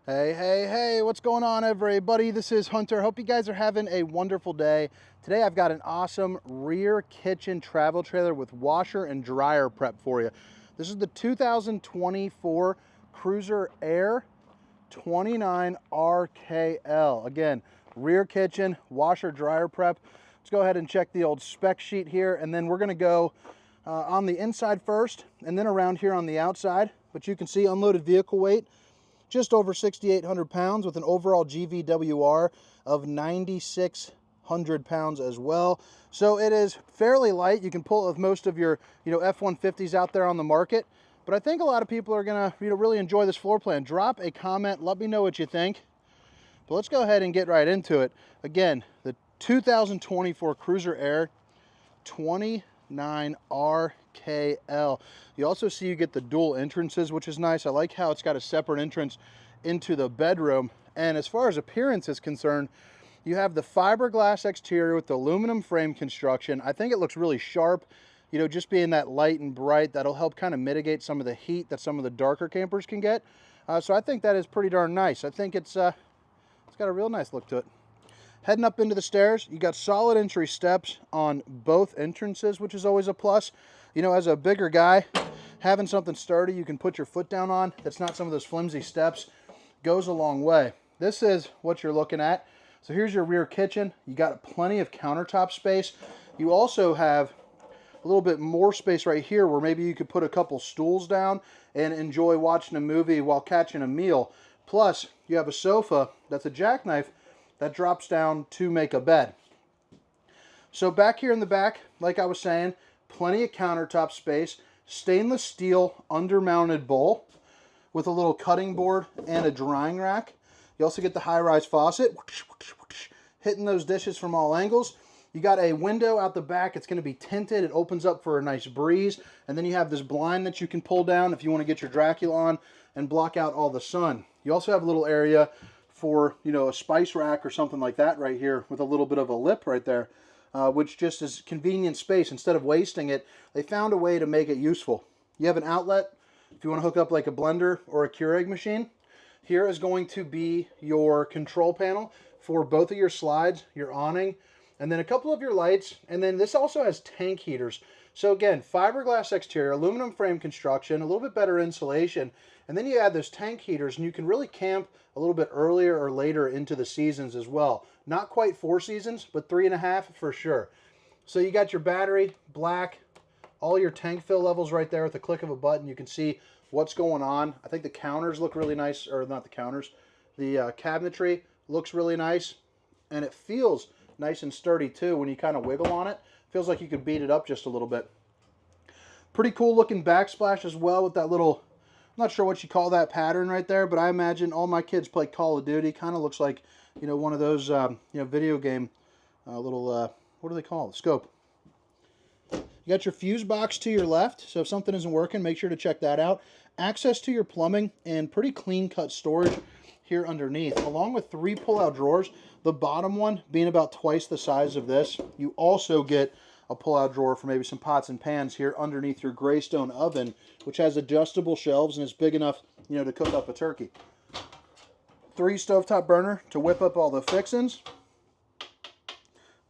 Hey, hey, hey, what's going on, everybody? This is Hunter. Hope you guys are having a wonderful day. Today I've got an awesome rear kitchen travel trailer with washer and dryer prep for you. This is the 2024 Cruiser Aire 29RKL. Again, rear kitchen, washer, dryer prep. Let's go ahead and check the old spec sheet here, and then we're gonna go on the inside first, and then around here on the outside. But you can see unloaded vehicle weight, just over 6,800 pounds with an overall GVWR of 9,600 pounds as well. So it is fairly light. You can pull it with most of your F-150s out there on the market. But I think a lot of people are gonna really enjoy this floor plan. Drop a comment, let me know what you think. But let's go ahead and get right into it. Again, the 2024 Cruiser Aire 29RKL. You also see you get the dual entrances, which is nice. I like how it's got a separate entrance into the bedroom. And as far as appearance is concerned, you have the fiberglass exterior with the aluminum frame construction. I think it looks really sharp. Just being that light and bright, that'll help kind of mitigate some of the heat that some of the darker campers can get. So I think that is pretty darn nice. I think it's got a real nice look to it. Heading up into the stairs, you got solid entry steps on both entrances, which is always a plus. As a bigger guy, having something sturdy you can put your foot down on, that's not some of those flimsy steps, goes a long way. This is what you're looking at. So here's your rear kitchen. You got plenty of countertop space. You also have a little bit more space right here where maybe you could put a couple stools down and enjoy watching a movie while catching a meal. Plus, you have a sofa that's a jackknife that drops down to make a bed. So back here in the back, like I was saying, plenty of countertop space, stainless steel under-mounted bowl with a little cutting board and a drying rack. You also get the high-rise faucet, hitting those dishes from all angles. You got a window out the back. It's going to be tinted. It opens up for a nice breeze. And then you have this blind that you can pull down if you want to get your Dracula on and block out all the sun. You also have a little area for a spice rack or something like that right here with a little bit of a lip right there, which just is convenient space. Instead of wasting it, they found a way to make it useful. You have an outlet if you want to hook up like a blender or a Keurig machine. Here is going to be your control panel for both of your slides, your awning, and then a couple of your lights. And then this also has tank heaters. So again, fiberglass exterior, aluminum frame construction, a little bit better insulation. And then you add those tank heaters and you can really camp a little bit earlier or later into the seasons as well. Not quite 4 seasons, but 3.5 for sure. So you got your battery, black, all your tank fill levels right there with the click of a button. You can see what's going on. I think the counters look really nice, or not the counters, the cabinetry looks really nice. And it feels nice and sturdy too when you kind of wiggle on it. Feels like you could beat it up just a little bit. Pretty cool looking backsplash as well with that little, I'm not sure what you call that pattern right there, but I imagine all my kids play Call of Duty. Kind of looks like, one of those, video game little, what do they call it? Scope. You got your fuse box to your left, so if something isn't working, make sure to check that out. Access to your plumbing and pretty clean cut storage here underneath, along with 3 pull-out drawers. The bottom one being about twice the size of this. You also get a pull-out drawer for maybe some pots and pans here underneath your Greystone oven, which has adjustable shelves and is big enough, to cook up a turkey. 3 stovetop burner to whip up all the fixins.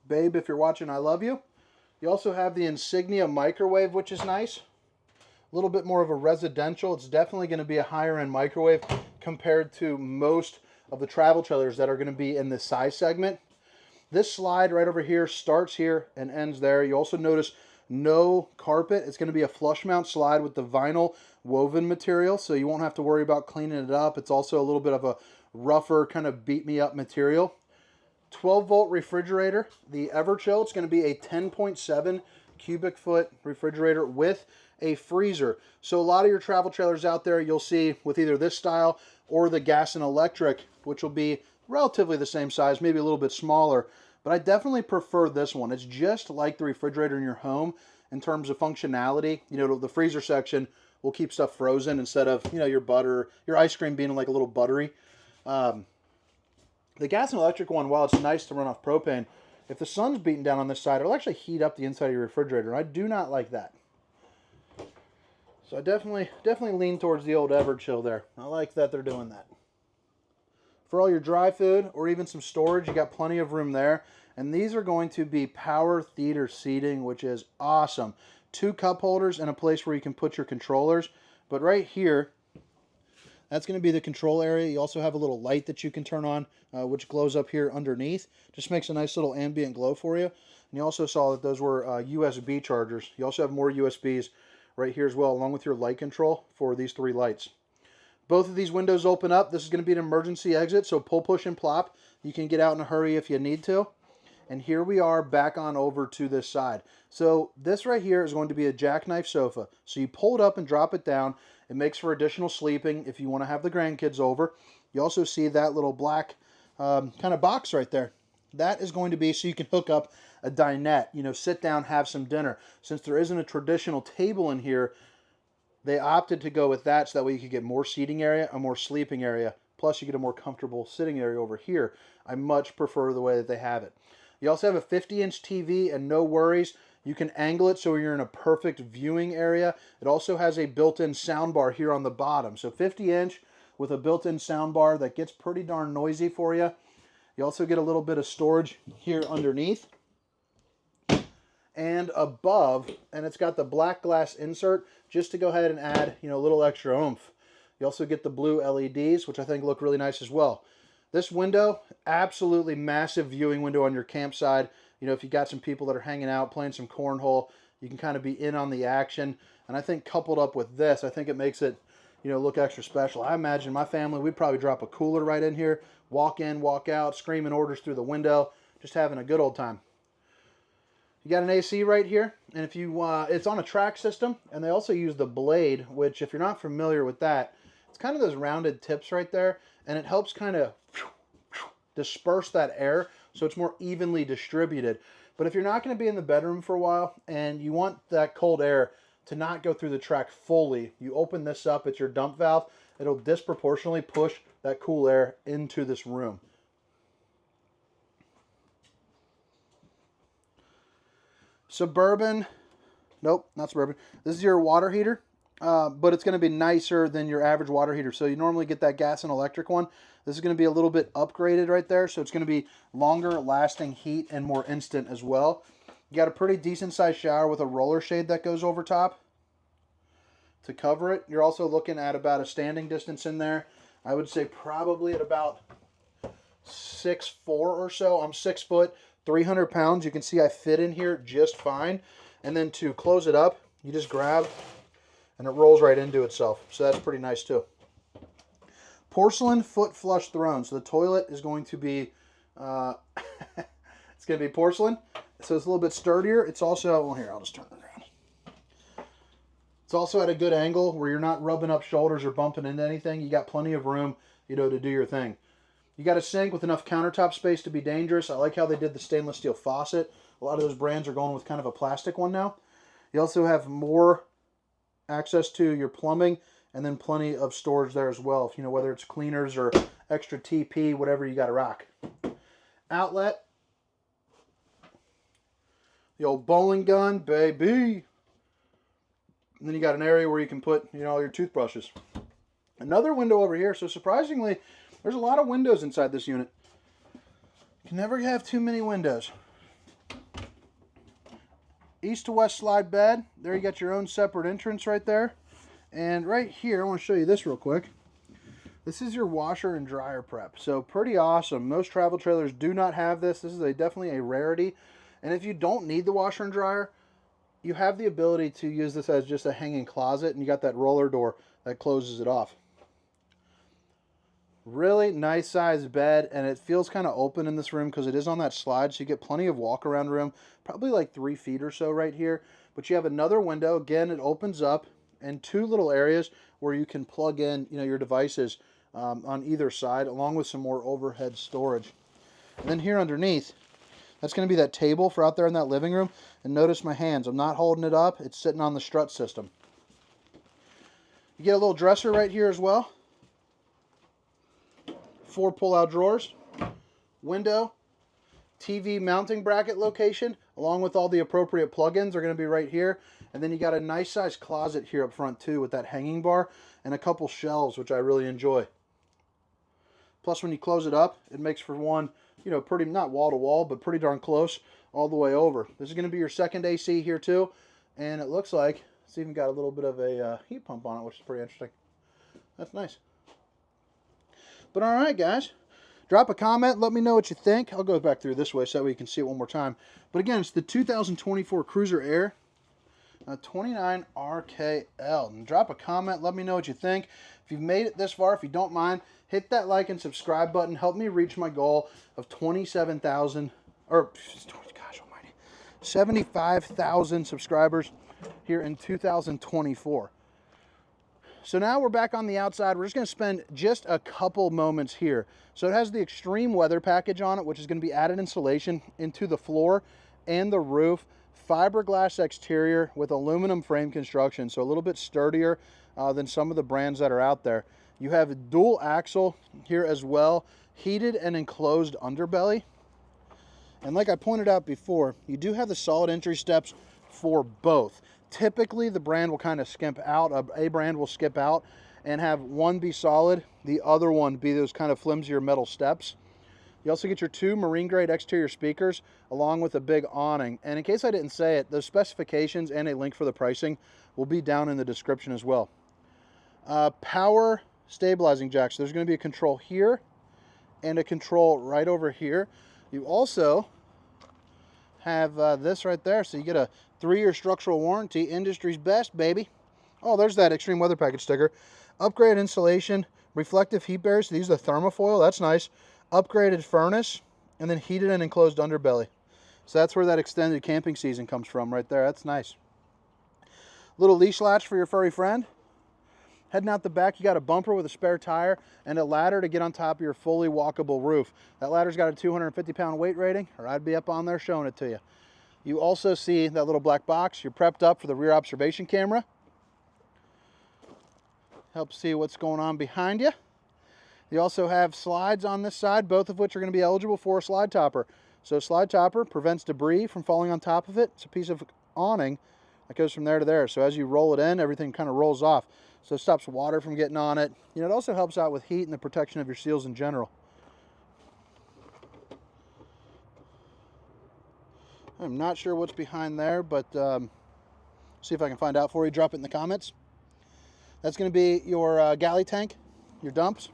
Babe, if you're watching, I love you. You also have the Insignia microwave, which is nice. A little bit more of a residential. It's definitely going to be a higher end microwave compared to most of the travel trailers that are going to be in this size segment. This slide right over here starts here and ends there. You also notice no carpet. It's going to be a flush mount slide with the vinyl woven material, so you won't have to worry about cleaning it up. It's also a little bit of a rougher kind of beat me up material. 12 volt refrigerator. The Everchill, it's going to be a 10.7 cubic foot refrigerator with a freezer. So a lot of your travel trailers out there you'll see with either this style or the gas and electric, which will be relatively the same size, maybe a little bit smaller. But I definitely prefer this one. It's just like the refrigerator in your home in terms of functionality. The freezer section will keep stuff frozen instead of, your butter, your ice cream being like a little buttery. The gas and electric one, while it's nice to run off propane, if the sun's beating down on this side, it'll actually heat up the inside of your refrigerator. And I do not like that. So I definitely lean towards the old Everchill there. I like that they're doing that. For all your dry food or even some storage, you got plenty of room there. And these are going to be power theater seating, which is awesome. 2 cup holders and a place where you can put your controllers. But right here, that's going to be the control area. You also have a little light that you can turn on, which glows up here underneath. Just makes a nice little ambient glow for you. And you also saw that those were USB chargers. You also have more USBs right here as well, along with your light control for these 3 lights. Both of these windows open up. This is going to be an emergency exit, so pull, push, and plop. You can get out in a hurry if you need to. And here we are back on over to this side. So this right here is going to be a jackknife sofa. So you pull it up and drop it down. It makes for additional sleeping if you want to have the grandkids over. You also see that little black kind of box right there. That is going to be so you can hook up a dinette, you know, sit down, have some dinner. Since there isn't a traditional table in here, they opted to go with that so that way you could get more seating area, a more sleeping area, plus you get a more comfortable sitting area over here. I much prefer the way that they have it. You also have a 50-inch TV, and no worries, you can angle it so you're in a perfect viewing area. It also has a built-in soundbar here on the bottom. So 50-inch with a built-in soundbar that gets pretty darn noisy for you. You also get a little bit of storage here underneath and above, and it's got the black glass insert just to go ahead and add, you know, a little extra oomph. You also get the blue LEDs, which I think look really nice as well. This window, absolutely massive viewing window on your campsite. You know, if you got some people that are hanging out, playing some cornhole, you can kind of be in on the action. And I think coupled up with this, I think it makes it, you know, look extra special. I imagine my family, we'd probably drop a cooler right in here, walk in, walk out, screaming orders through the window, just having a good old time. You got an AC right here, and if you, it's on a track system, and they also use the blade, which if you're not familiar with that, it's kind of those rounded tips right there, and it helps kind of disperse that air so it's more evenly distributed. But if you're not going to be in the bedroom for a while and you want that cold air to not go through the track fully, you open this up, it's your dump valve, it'll disproportionately push that cool air into this room. Suburban, nope, not Suburban. This is your water heater, but it's going to be nicer than your average water heater. So you normally get that gas and electric one. This is going to be a little bit upgraded right there. So it's going to be longer lasting heat and more instant as well. You got a pretty decent sized shower with a roller shade that goes over top to cover it. You're also looking at about a standing distance in there. I would say probably at about 6'4" or so. I'm 6 foot, 300 pounds. You can see I fit in here just fine. And then to close it up, you just grab and it rolls right into itself. So that's pretty nice too. Porcelain foot flush throne. So the toilet is going to be, it's going to be porcelain. So it's a little bit sturdier. It's also, well here, I'll just turn it around. It's also at a good angle where you're not rubbing up shoulders or bumping into anything. You got plenty of room, you know, to do your thing. You got a sink with enough countertop space to be dangerous. I like how they did the stainless steel faucet. A lot of those brands are going with kind of a plastic one now. You also have more access to your plumbing and then plenty of storage there as well. If, you know, whether it's cleaners or extra TP, whatever you got to rock. Outlet. The old bowling gun, baby. And then you got an area where you can put, you know, all your toothbrushes. Another window over here. So surprisingly, there's a lot of windows inside this unit. You can never have too many windows. East to west slide bed. There you got your own separate entrance right there. And right here, I want to show you this real quick. This is your washer and dryer prep. So pretty awesome. Most travel trailers do not have this. This is definitely a rarity. And if you don't need the washer and dryer, you have the ability to use this as just a hanging closet, and you got that roller door that closes it off. Really nice sized bed, and it feels kind of open in this room because it is on that slide, so you get plenty of walk around room, probably like 3 feet or so right here. But you have another window. Again, it opens up, and 2 little areas where you can plug in, you know, your devices on either side, along with some more overhead storage. And then here underneath, that's going to be that table for out there in that living room. And notice my hands. I'm not holding it up. It's sitting on the strut system. You get a little dresser right here as well. 4 pull-out drawers. Window. TV mounting bracket location, along with all the appropriate plugins are going to be right here. And then you got a nice sized closet here up front too with that hanging bar and a couple shelves, which I really enjoy. Plus, when you close it up, it makes for one, you know, pretty, not wall to wall, but pretty darn close all the way over. This is going to be your second AC here too. And it looks like it's even got a little bit of a heat pump on it, which is pretty interesting. That's nice. But all right, guys. Drop a comment. Let me know what you think. I'll go back through this way so that way you can see it one more time. But again, it's the 2024 Cruiser Aire 29RKL. And drop a comment. Let me know what you think. If you've made it this far, if you don't mind, hit that like and subscribe button. Help me reach my goal of 27,000, or gosh almighty, 75,000 subscribers here in 2024. So now we're back on the outside. We're just going to spend just a couple moments here. So it has the extreme weather package on it, which is going to be added insulation into the floor and the roof. Fiberglass exterior with aluminum frame construction, so a little bit sturdier than some of the brands that are out there. You have a dual axle here as well, heated and enclosed underbelly. And like I pointed out before, you do have the solid entry steps for both. Typically, the brand will kind of skimp out. A brand will skip out and have one be solid, the other one be those kind of flimsier metal steps. You also get your two marine grade exterior speakers along with a big awning. And in case I didn't say it, those specifications and a link for the pricing will be down in the description as well. Power stabilizing jacks. So there's going to be a control here and a control right over here. You also have this right there, so you get a 3-year structural warranty, industry's best, baby. Oh, there's that extreme weather package sticker. Upgrade insulation, reflective heat barriers. So these are the thermofoil, that's nice. Upgraded furnace, and then heated and enclosed underbelly. So that's where that extended camping season comes from right there. That's nice. Little leash latch for your furry friend. Heading out the back, you got a bumper with a spare tire and a ladder to get on top of your fully walkable roof. That ladder's got a 250-pound weight rating, or I'd be up on there showing it to you. You also see that little black box. You're prepped up for the rear observation camera. Helps see what's going on behind you. You also have slides on this side, both of which are going to be eligible for a slide topper. So slide topper prevents debris from falling on top of it. It's a piece of awning that goes from there to there. So as you roll it in, everything kind of rolls off. So it stops water from getting on it. You know, it also helps out with heat and the protection of your seals in general. I'm not sure what's behind there, but see if I can find out for you. Drop it in the comments. That's going to be your galley tank, your dumps.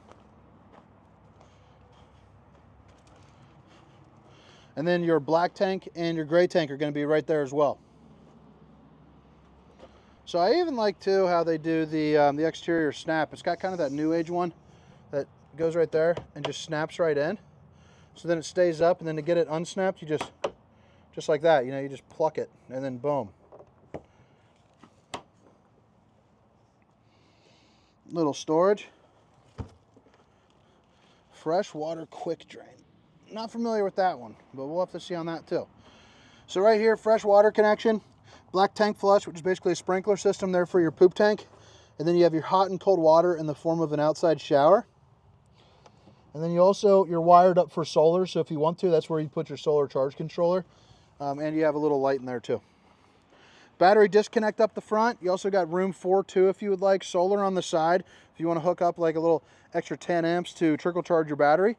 And then your black tank and your gray tank are going to be right there as well. So I even like too how they do the exterior snap. It's got kind of that new age one that goes right there and just snaps right in. So then it stays up, and then to get it unsnapped, you just like that, you know, you just pluck it and then boom. Little storage. Freshwater quick drain. Not familiar with that one, but we'll have to see on that too. So right here, fresh water connection, black tank flush, which is basically a sprinkler system there for your poop tank. And then you have your hot and cold water in the form of an outside shower. And then you're wired up for solar, so if you want to, that's where you put your solar charge controller. And you have a little light in there too. Battery disconnect up the front. You also got room for two if you would like. Solar on the side if you want to hook up like a little extra 10 amps to trickle charge your battery.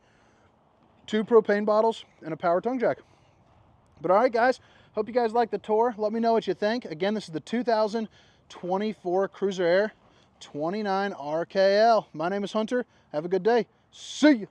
2 propane bottles and a power tongue jack. But all right, guys, hope you guys like the tour. Let me know what you think. Again, this is the 2024 Cruiser Aire 29RKL. My name is Hunter. Have a good day. See ya.